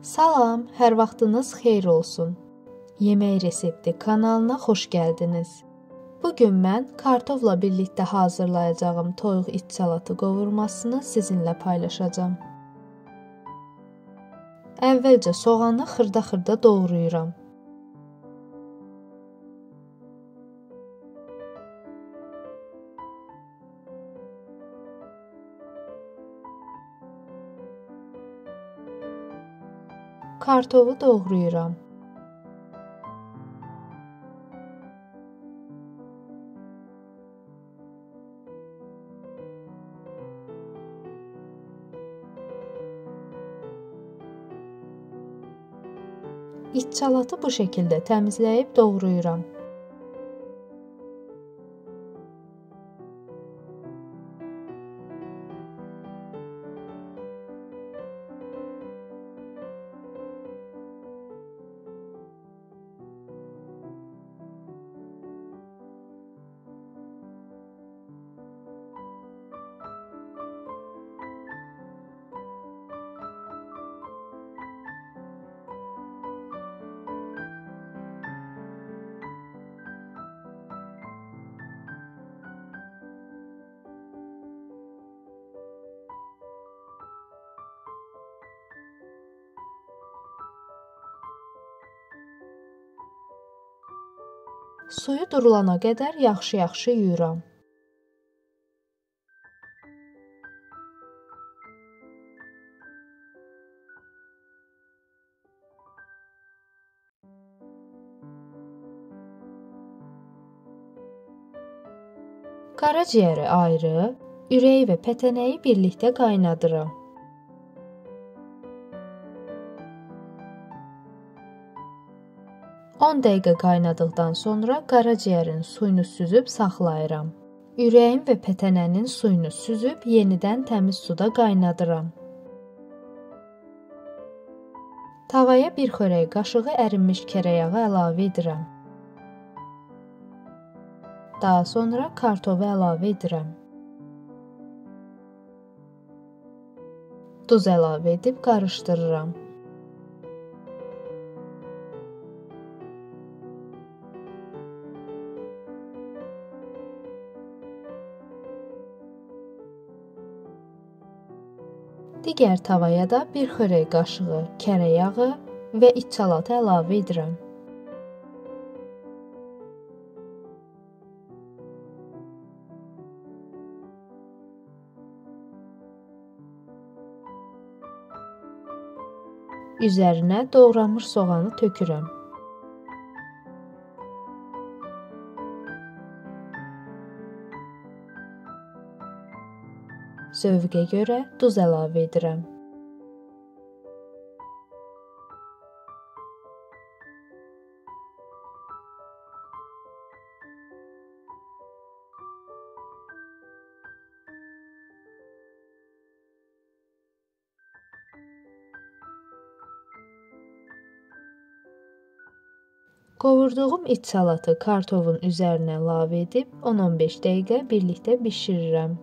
Salam, hər vaxtınız xeyir olsun. Yemək resepti kanalına xoş gəldiniz. Bugün mən kartofla birlikdə hazırlayacağım toyuq iç salatı qovurmasını sizinlə paylaşacağam. Əvvəlcə soğanı xırda-xırda doğrayıram. Kartofu doğrayıram. İç salatı bu şəkildə təmizləyib doğrayıram. Suyu durulana qədər yaxşı-yaxşı yuyuram. Qaraciyəri ayrı, ürəyi və pətənəyi birlikdə qaynadıram. On dəqiqə qaynadıqdan sonra qaraciyərin suyunu süzüb saxlayıram. Ürəyin və pətənənin suyunu süzüb yenidən təmiz suda qaynadıram. Tavaya bir xörək qaşığı ərinmiş kərəyağı əlavə edirəm. Daha sonra kartofu əlavə edirəm. Duz əlavə edib qarışdırıram. Digər tavaya da bir xörək qaşığı kərəyağı və iç salatı əlavə edirəm. Üzərinə doğranmış soğanı tökürəm. Zövqə görə duz əlavə edirəm. Qovurduğum iç salatı kartofun üzərinə əlavə edib 10-15 dəqiqə birlikdə bişirirəm.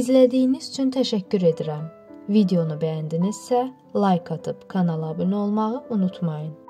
İzlədiyiniz üçün təşəkkür edirəm. Videonu bəyəndinizsə, like atıb kanala abunə olmağı unutmayın.